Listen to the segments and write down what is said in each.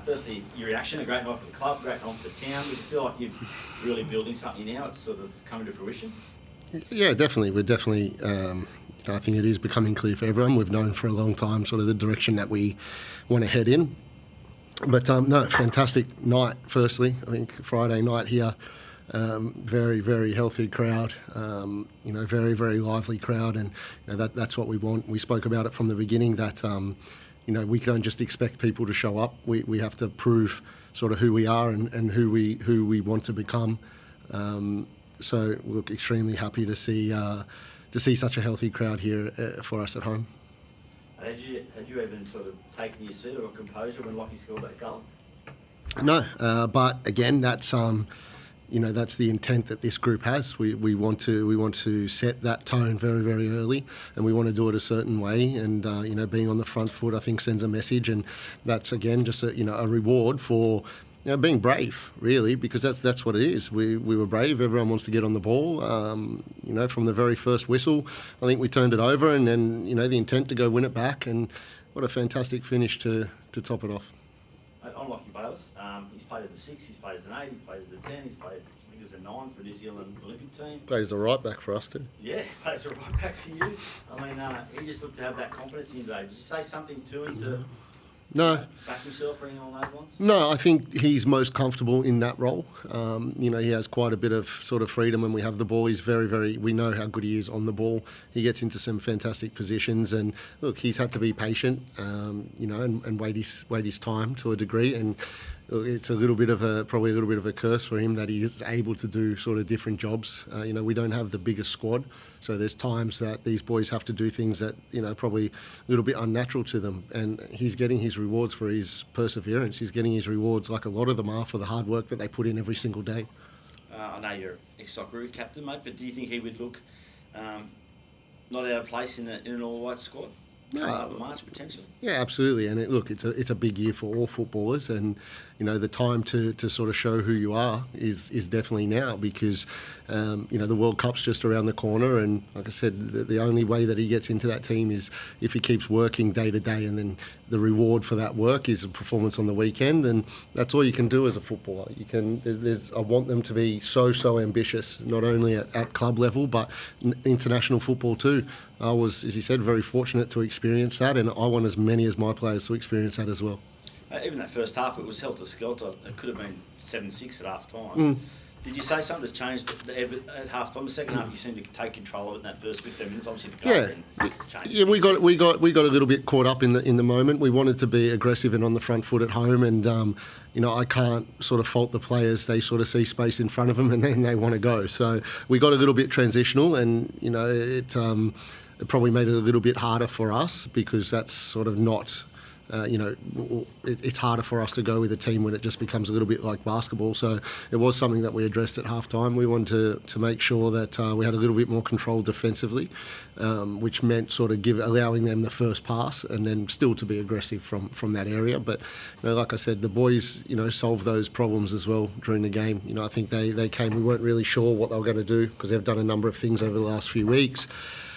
Firstly, your reaction, a great night for the club, great night for the town. Do you feel like you're really building something now? It's sort of coming to fruition? Yeah, definitely. We're definitely, I think it is becoming clear for everyone. We've known for a long time sort of the direction that we want to head in. But no, fantastic night, firstly. I think Friday night here, very, very healthy crowd, very, very lively crowd. And that's what we want. We spoke about it from the beginning that, we don't just expect people to show up. We have to prove sort of who we are and who we want to become. So we look extremely happy to see such a healthy crowd here for us at home. Had you even sort of taken your seat or composure when Lockie scored that goal? No, but again, that's that's the intent that this group has. We want to set that tone very, very early, and we want to do it a certain way. And being on the front foot, I think, sends a message, and that's again just a reward for being brave, really, because that's what it is. We were brave. Everyone wants to get on the ball. From the very first whistle, I think we turned it over, and then the intent to go win it back. And what a fantastic finish to top it off. On Lockie Bayliss, he's played as a 6, he's played as an 8, he's played as a 10, he's played I think as a 9 for the New Zealand Olympic team. Plays the right back for us too. Yeah, plays the right back for you. I mean, he just looked to have that confidence in him today. Did you say something to him to? No. Back himself or anything along those lines? No, I think he's most comfortable in that role. He has quite a bit of sort of freedom when we have the ball. He's very, very, we know how good he is on the ball. He gets into some fantastic positions, and look, he's had to be patient, and wait his time to a degree. And it's probably a little bit of a curse for him that he is able to do sort of different jobs. We don't have the biggest squad, so there's times that these boys have to do things that probably a little bit unnatural to them, and he's getting his rewards for his perseverance. He's getting his rewards, like a lot of them are, for the hard work that they put in every single day. I know you're ex-Socceroo captain, mate, but do you think he would look not out of place in an all-white squad? March potential. Yeah, absolutely. And it's a big year for all footballers, and the time to sort of show who you are is definitely now, because the World Cup's just around the corner, and like I said, the only way that he gets into that team is if he keeps working day to day, and then the reward for that work is a performance on the weekend, and that's all you can do as a footballer. I want them to be so ambitious, not only at club level but international football too. I was, as you said, very fortunate to experience that, and I want as many as my players to experience that as well. Even that first half, it was helter-skelter. It could have been 7-6 at half-time. Did you say something to change at half-time? The second half, you seemed to take control of it in that first 15 minutes. Obviously, the goal then changed. Yeah, we got a little bit caught up in the moment. We wanted to be aggressive and on the front foot at home, and I can't sort of fault the players. They sort of see space in front of them, and then they want to go. So we got a little bit transitional, and it probably made it a little bit harder for us, because that's sort of not. It's harder for us to go with a team when it just becomes a little bit like basketball. So it was something that we addressed at half-time. We wanted to make sure that we had a little bit more control defensively, which meant sort of allowing them the first pass, and then still to be aggressive from that area. But like I said, the boys solved those problems as well during the game. I think they came. We weren't really sure what they were going to do, because they've done a number of things over the last few weeks.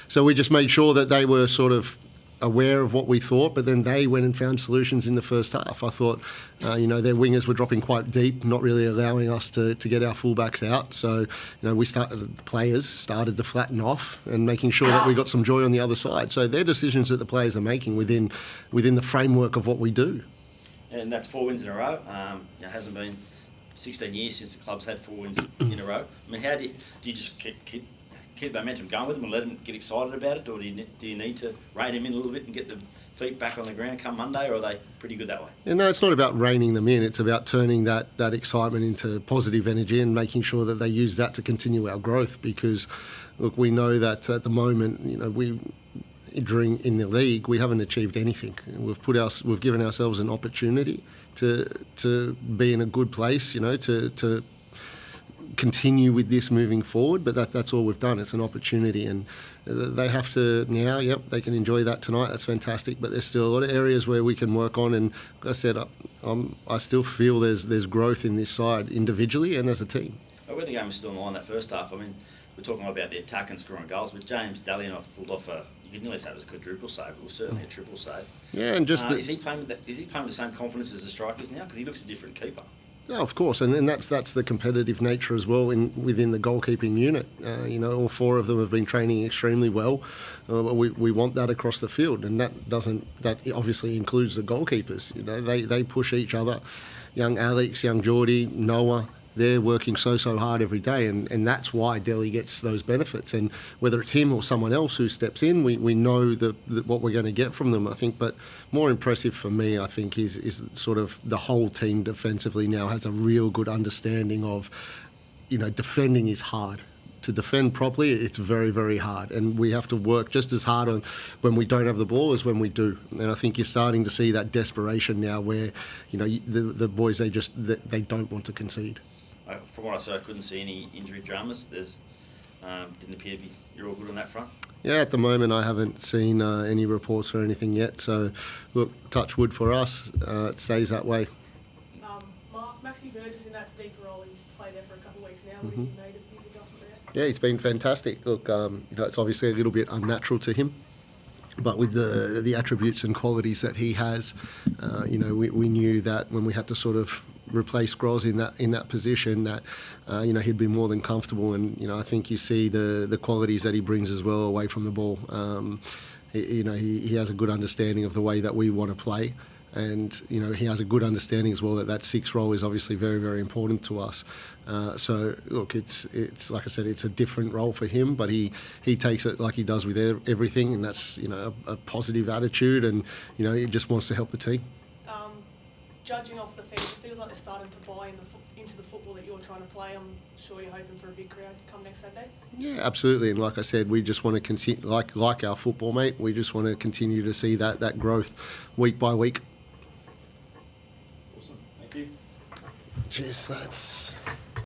So we just made sure that they were sort of aware of what we thought, but then they went and found solutions in the first half. I thought, their wingers were dropping quite deep, not really allowing us to get our fullbacks out. So, players started to flatten off and making sure that we got some joy on the other side. So they're decisions that the players are making within the framework of what we do. And that's 4 wins in a row. It hasn't been 16 years since the club's had 4 wins in a row. I mean, how do you just keep the momentum going with them and let them get excited about it, or do you need to rein them in a little bit and get the feet back on the ground come Monday, or are they pretty good that way? Yeah, no, it's not about reining them in. It's about turning that excitement into positive energy and making sure that they use that to continue our growth, because, look, we know that at the moment, in the league, we haven't achieved anything. We've given ourselves an opportunity to be in a good place, to continue with this moving forward, but that's all we've done. It's an opportunity, and they have to now. Yep, they can enjoy that tonight. That's fantastic, but there's still a lot of areas where we can work on. And like I said, I still feel there's growth in this side individually and as a team. When the game was still on the line that first half, I mean, we're talking about the attack and scoring goals, but James Dallioff pulled off you could nearly say it was a quadruple save. It was certainly a triple save. Yeah, and just is he playing with the same confidence as the strikers now? Because he looks a different keeper. No, of course, and that's the competitive nature as well within the goalkeeping unit. All four of them have been training extremely well. We want that across the field, and that obviously includes the goalkeepers. They push each other. Young Alex, young Geordie, Noah. They're working so hard every day, and that's why Delhi gets those benefits. And whether it's him or someone else who steps in, we know what we're going to get from them, I think. But more impressive for me, I think, is sort of the whole team defensively now has a real good understanding of, defending is hard. To defend properly, it's very, very hard, and we have to work just as hard on when we don't have the ball as when we do. And I think you're starting to see that desperation now, where the boys they don't want to concede. From what I saw, I couldn't see any injury dramas. There's didn't appear to be. You're all good on that front. Yeah, at the moment I haven't seen any reports or anything yet. So, look, touch wood for us. It stays that way. Maxi Burgess in that deep role. He's played there for a couple of weeks now. What have you made of his adjustment there? Yeah, he's been fantastic. Look, it's obviously a little bit unnatural to him. But with the attributes and qualities that he has, we knew that when we had to sort of replace Groz in that position, that he'd be more than comfortable. And I think you see the qualities that he brings as well away from the ball. He has a good understanding of the way that we want to play. And he has a good understanding as well that six role is obviously very, very important to us. So look, it's like I said, it's a different role for him, but he takes it like he does with everything, and that's a positive attitude, and he just wants to help the team. Judging off the fans, it feels like they're starting to buy into the football that you're trying to play. I'm sure you're hoping for a big crowd come next Saturday. Yeah, absolutely. And like I said, we just want to continue, like our football, mate. We just want to continue to see that growth week by week. Awesome. Thank you. Cheers, lads.